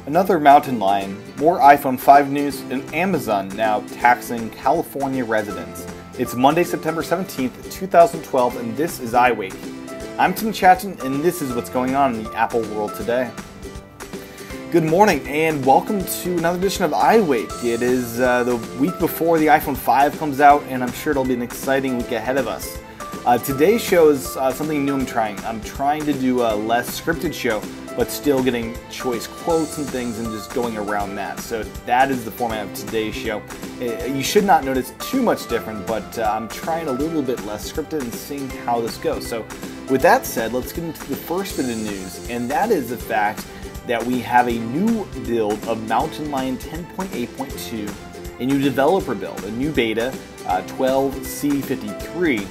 Another mountain lion, more iPhone 5 news, and Amazon now taxing California residents. It's Monday, September 17th, 2012, and this is iWake. I'm Tim Chaten, and this is what's going on in the Apple world today. Good morning, and welcome to another edition of iWake. It is the week before the iPhone 5 comes out, and I'm sure it'll be an exciting week ahead of us. Today's show is something new I'm trying. I'm trying to do a less scripted show, but still getting choice quotes and things and just going around that. So that is the format of today's show. You should not notice too much different, but I'm trying a little bit less scripted and seeing how this goes. So with that said, let's get into the first bit of news, and that is the fact that we have a new build of Mountain Lion 10.8.2, a new developer build, a new beta, 12C53.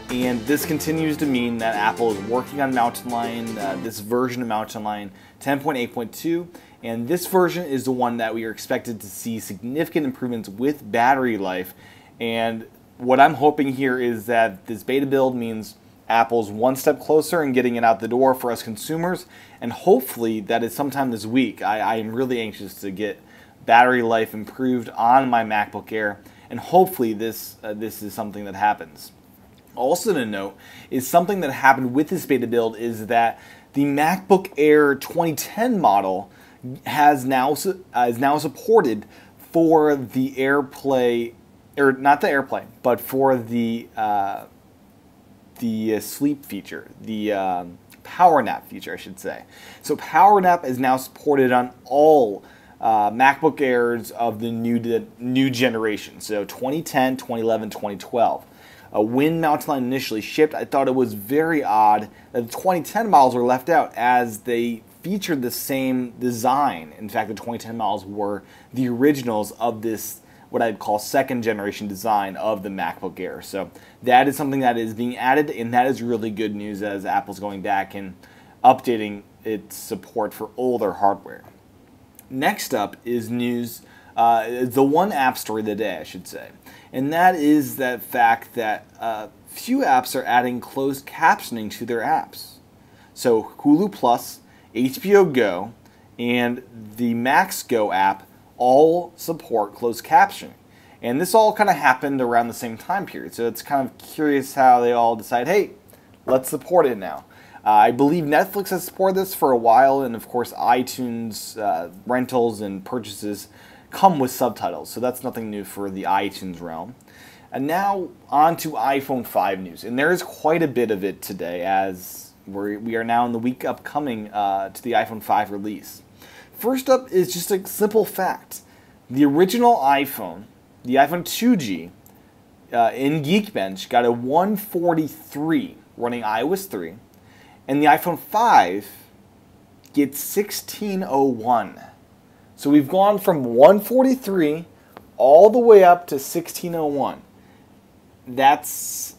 And this continues to mean that Apple is working on Mountain Lion, this version of Mountain Lion 10.8.2, and this version is the one that we are expected to see significant improvements with battery life. And what I'm hoping here is that this beta build means Apple's one step closer in getting it out the door for us consumers, and hopefully that is sometime this week. I am really anxious to get battery life improved on my MacBook Air, and hopefully this is something that happens. Also to note is something that happened with this beta build is that the MacBook Air 2010 model is now supported for the AirPlay, or not the AirPlay, but for the sleep feature, the power nap feature, I should say. So power nap is now supported on all MacBook Airs of the new generation. So 2010, 2011, 2012. When Mountain Lion initially shipped, I thought it was very odd that the 2010 models were left out, as they featured the same design. In fact, the 2010 models were the originals of this, what I'd call second generation design of the MacBook Air. So that is something that is being added, and that is really good news as Apple's going back and updating its support for older hardware. Next up is news, the one app story of the day, I should say. And that is the fact that few apps are adding closed captioning to their apps. So Hulu Plus, HBO Go, and the Max Go app all support closed captioning. And this all kind of happened around the same time period. So it's kind of curious how they all decide, hey, let's support it now. I believe Netflix has supported this for a while, and of course iTunes rentals and purchases come with subtitles, so that's nothing new for the iTunes realm. And now on to iPhone 5 news, and there is quite a bit of it today, as we are now in the week upcoming to the iPhone 5 release. First up is just a simple fact. The original iPhone, the iPhone 2G, in Geekbench got a 143 running iOS 3, and the iPhone 5 gets 1601. So we've gone from 143 all the way up to 1601. That's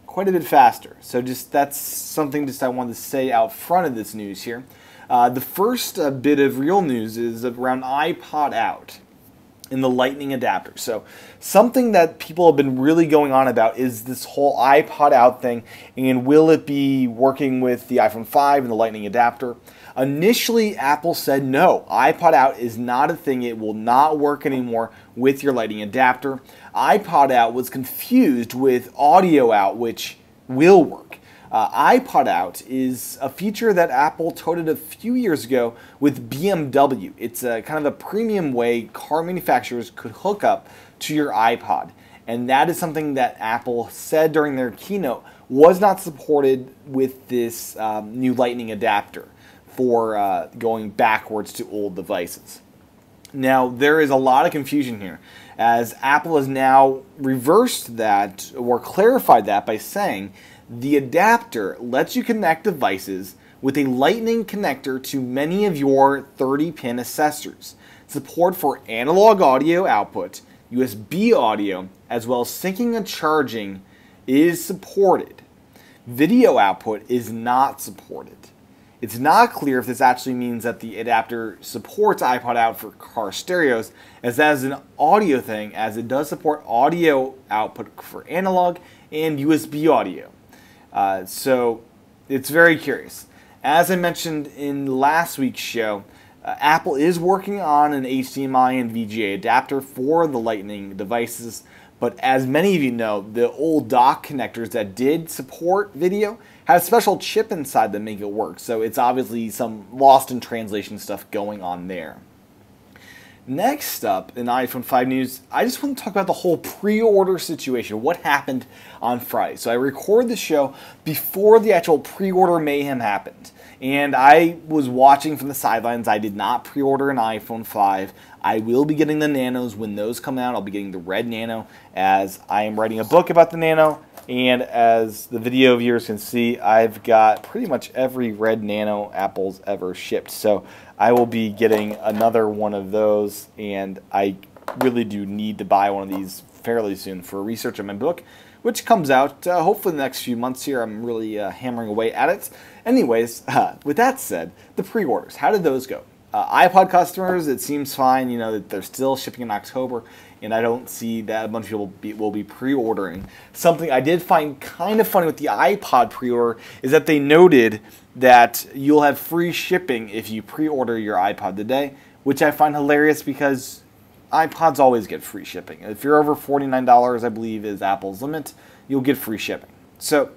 quite a bit faster. So that's something I wanted to say out front of this news here. The first bit of real news is around iPod out and the Lightning adapter. So something that people have been really going on about is this whole iPod out thing, and will it be working with the iPhone 5 and the Lightning adapter? Initially, Apple said no, iPod out is not a thing. It will not work anymore with your Lightning adapter. iPod out was confused with audio out, which will work. iPod out is a feature that Apple touted a few years ago with BMW. It's a kind of a premium way car manufacturers could hook up to your iPod. And that is something that Apple said during their keynote was not supported with this new Lightning adapter for going backwards to old devices. Now, there is a lot of confusion here, as Apple has now reversed that or clarified that by saying the adapter lets you connect devices with a Lightning connector to many of your 30-pin accessories. Support for analog audio output, USB audio, as well as syncing and charging is supported. Video output is not supported. It's not clear if this actually means that the adapter supports iPod out for car stereos, as that is an audio thing, as it does support audio output for analog and USB audio. So it's very curious. As I mentioned in last week's show, Apple is working on an HDMI and VGA adapter for the Lightning devices, but as many of you know, the old dock connectors that did support video had a special chip inside that make it work, so it's obviously some lost in translation stuff going on there. Next up in iPhone 5 news, I just want to talk about the whole pre-order situation, what happened on Friday. So I recorded the show before the actual pre-order mayhem happened, and I was watching from the sidelines. I did not pre-order an iPhone 5. I will be getting the Nanos when those come out. I'll be getting the red Nano, as I am writing a book about the Nano, and as the video viewers can see, I've got pretty much every red Nano Apple's ever shipped. So I will be getting another one of those, and I really do need to buy one of these fairly soon for research on my book, which comes out hopefully in the next few months here. I'm really hammering away at it. Anyways, with that said, the pre-orders, how did those go? iPod customers, it seems fine, you know, that they're still shipping in October, and I don't see that a bunch of people will be pre-ordering. Something I did find kind of funny with the iPod pre-order is that they noted that you'll have free shipping if you pre-order your iPod today, which I find hilarious because iPods always get free shipping. If you're over $49, I believe is Apple's limit, you'll get free shipping. So,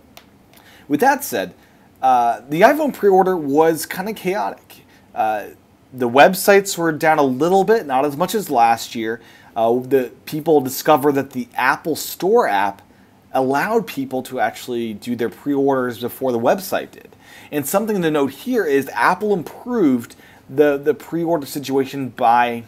with that said, the iPhone pre-order was kind of chaotic. The websites were down a little bit, not as much as last year. The people discovered that the Apple Store app allowed people to actually do their pre-orders before the website did. And something to note here is Apple improved the pre-order situation by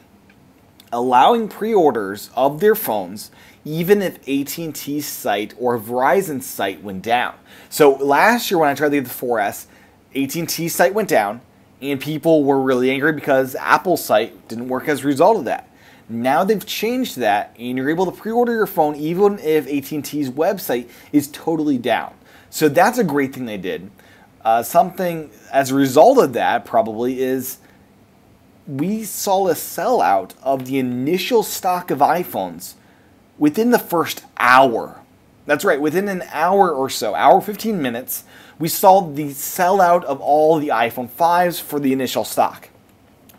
allowing pre-orders of their phones even if AT&T's site or Verizon's site went down. So last year when I tried to get the 4S, AT&T's site went down, and people were really angry because Apple's site didn't work as a result of that. Now they've changed that, and you're able to pre-order your phone even if AT&T's website is totally down. So that's a great thing they did. Something as a result of that probably is we saw a sellout of the initial stock of iPhones within the first hour. That's right, within an hour or so, hour 15 minutes, we saw the sellout of all the iPhone 5s for the initial stock.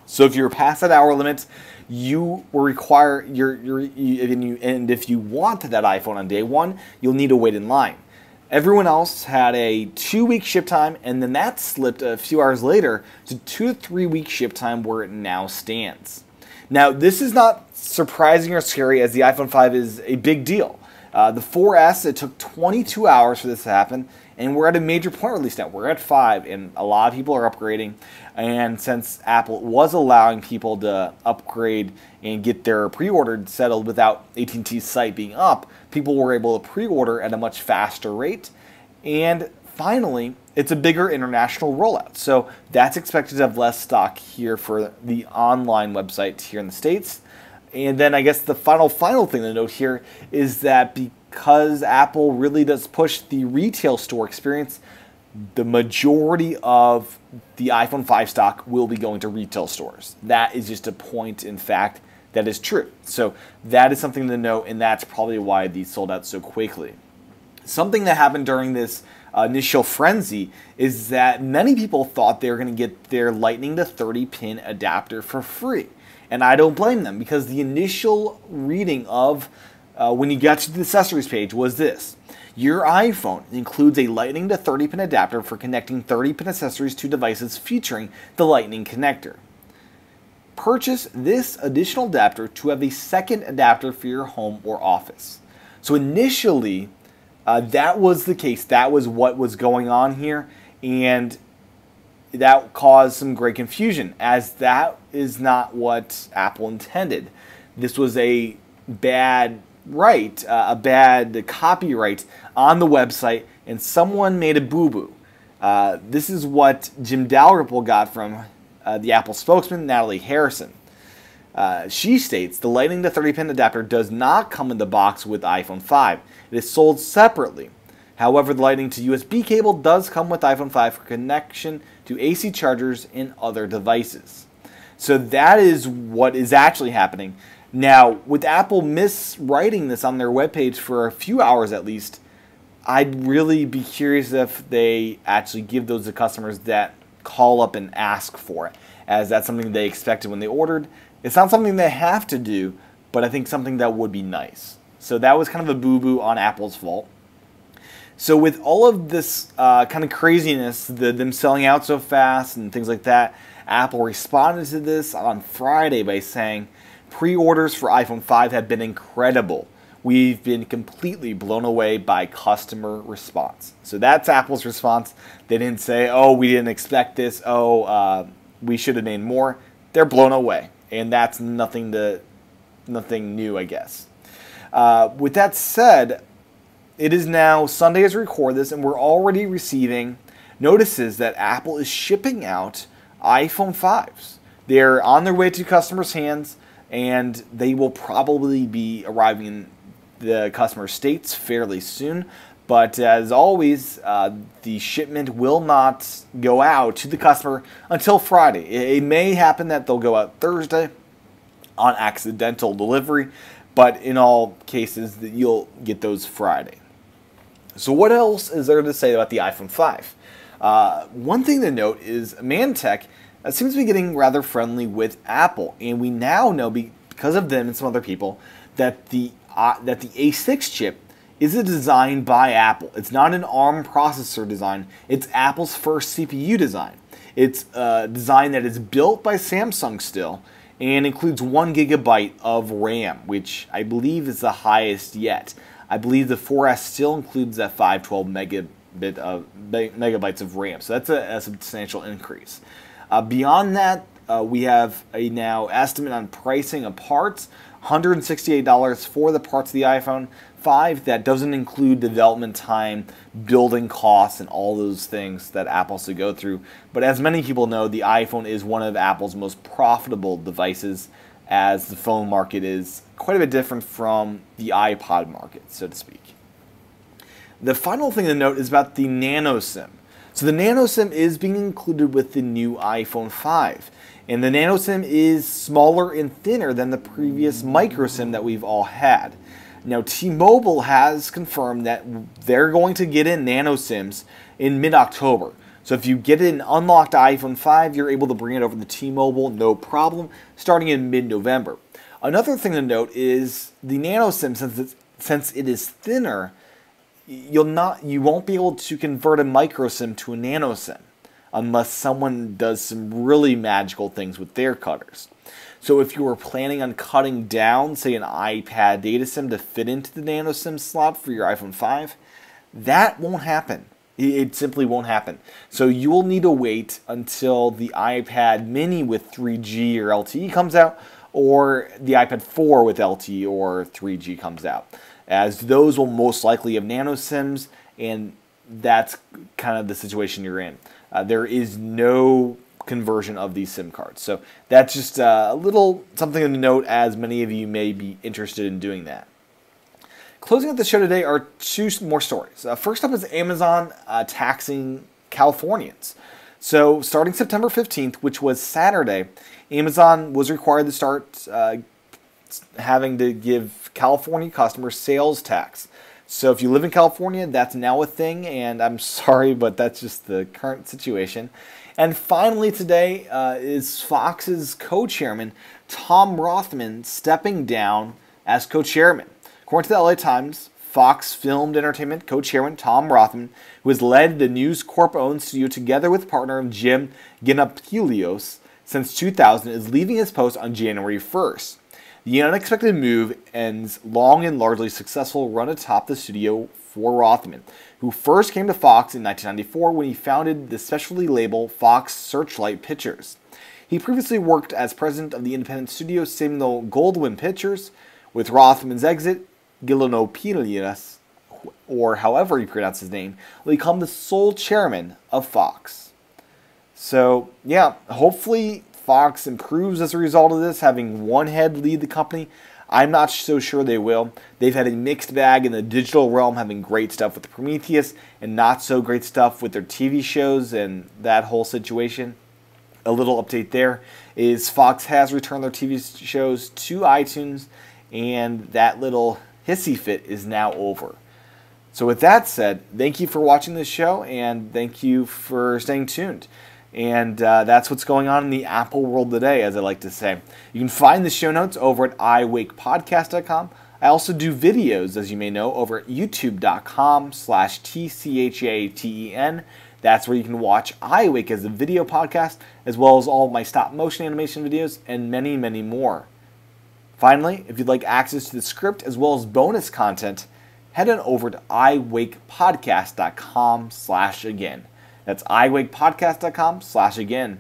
So if you're past that hour limit, you will require and if you want that iPhone on day one, you'll need to wait in line. Everyone else had a 2-week ship time, and then that slipped a few hours later to 2 to 3 week ship time where it now stands. Now, this is not surprising or scary, as the iPhone 5 is a big deal. The 4S, it took 22 hours for this to happen, and we're at a major point release now. We're at 5, and a lot of people are upgrading. And since Apple was allowing people to upgrade and get their pre-order settled without AT&T's site being up, people were able to pre-order at a much faster rate. And finally, it's a bigger international rollout. So that's expected to have less stock here for the online website here in the States. And then I guess the final thing to note here is that because Apple really does push the retail store experience, the majority of the iPhone 5 stock will be going to retail stores. That is just a point in fact that is true. So that is something to note, and that's probably why these sold out so quickly. Something that happened during this initial frenzy is that many people thought they were going to get their Lightning to 30-pin adapter for free. And I don't blame them, because the initial reading of when you got to the accessories page was this: your iPhone includes a Lightning to 30-pin adapter for connecting 30-pin accessories to devices featuring the Lightning connector. Purchase this additional adapter to have a second adapter for your home or office. So initially, that was the case. That was what was going on here, and that caused some great confusion, as that is not what Apple intended. This was a bad copyright on the website, and someone made a boo-boo. This is what Jim Dalrymple got from the Apple spokesman, Natalie Harrison. She states, the Lightning to 30-pin adapter does not come in the box with iPhone 5. It is sold separately. However, the Lightning to USB cable does come with iPhone 5 for connection to AC chargers and other devices. So that is what is actually happening. Now, with Apple miswriting this on their webpage for a few hours at least, I'd really be curious if they actually give those to customers that call up and ask for it, as that's something they expected when they ordered. It's not something they have to do, but I think something that would be nice. So that was kind of a boo-boo on Apple's fault. So with all of this kind of craziness, them selling out so fast and things like that, Apple responded to this on Friday by saying, pre-orders for iPhone 5 have been incredible. We've been completely blown away by customer response. So that's Apple's response. They didn't say, oh, we didn't expect this. Oh, we should have made more. They're blown away. And that's nothing new, I guess. With that said, it is now Sunday as we record this, and we're already receiving notices that Apple is shipping out iPhone 5s. They're on their way to customers' hands, and they will probably be arriving in the customer states fairly soon. But as always, the shipment will not go out to the customer until Friday. It may happen that they'll go out Thursday on accidental delivery, but in all cases, you'll get those Friday. So what else is there to say about the iPhone 5? One thing to note is Mantech seems to be getting rather friendly with Apple, and we now know, because of them and some other people, that the A6 chip is a design by Apple. It's not an ARM processor design. It's Apple's first CPU design. It's a design that is built by Samsung still and includes 1 GB of RAM, which I believe is the highest yet. I believe the 4S still includes that 512 megabytes of RAM, so that's a substantial increase. Beyond that, we have a now estimate on pricing of parts, $168 for the parts of the iPhone 5. That doesn't include development time, building costs, and all those things that Apple has to go through. But as many people know, the iPhone is one of Apple's most profitable devices, as the phone market is quite a bit different from the iPod market, so to speak. The final thing to note is about the Nano SIM. So the Nano SIM is being included with the new iPhone 5. And the Nano SIM is smaller and thinner than the previous micro SIM that we've all had. Now, T-Mobile has confirmed that they're going to get in Nano SIMs in mid-October. So if you get an unlocked iPhone 5, you're able to bring it over to T-Mobile, no problem, starting in mid-November. Another thing to note is the Nano SIM, since it is thinner, you won't be able to convert a micro SIM to a Nano SIM unless someone does some really magical things with their cutters. So if you were planning on cutting down, say, an iPad data SIM to fit into the Nano SIM slot for your iPhone 5, that won't happen. It simply won't happen. So you will need to wait until the iPad mini with 3G or LTE comes out, or the iPad 4 with LTE or 3G comes out, as those will most likely have Nano SIMs, and that's kind of the situation you're in. There is no conversion of these SIM cards. So that's just a little something to note, as many of you may be interested in doing that. Closing out the show today are two more stories. First up is Amazon taxing Californians. So starting September 15th, which was Saturday, Amazon was required to start having to give California customers sales tax. So if you live in California, that's now a thing, and I'm sorry, but that's just the current situation. And finally today is Fox's co-chairman, Tom Rothman, stepping down as co-chairman. According to the LA Times, Fox Filmed Entertainment co-chairman Tom Rothman, who has led the News Corp-owned studio together with partner Jim Giannopoulos since 2000, is leaving his post on January 1st. The unexpected move ends long and largely successful run atop the studio for Rothman, who first came to Fox in 1994 when he founded the specialty label Fox Searchlight Pictures. He previously worked as president of the independent studio Samuel Goldwyn Pictures. With Rothman's exit, Giannopoulos, or however you pronounce his name, will become the sole chairman of Fox. So, yeah, hopefully Fox improves as a result of this, having one head lead the company. I'm not so sure they will. They've had a mixed bag in the digital realm, having great stuff with the Prometheus and not so great stuff with their TV shows and that whole situation. A little update there is Fox has returned their TV shows to iTunes, and that little hissy fit is now over. So with that said, thank you for watching this show, and thank you for staying tuned. And that's what's going on in the Apple world today, as I like to say. You can find the show notes over at iWakePodcast.com. I also do videos, as you may know, over at youtube.com/TCHATEN. That's where you can watch iWake as a video podcast, as well as all of my stop motion animation videos and many, many more. Finally, if you'd like access to the script as well as bonus content, head on over to iWakePodcast.com/again. That's iWakePodcast.com/again.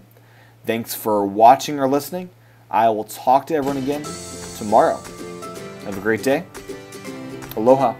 Thanks for watching or listening. I will talk to everyone again tomorrow. Have a great day. Aloha.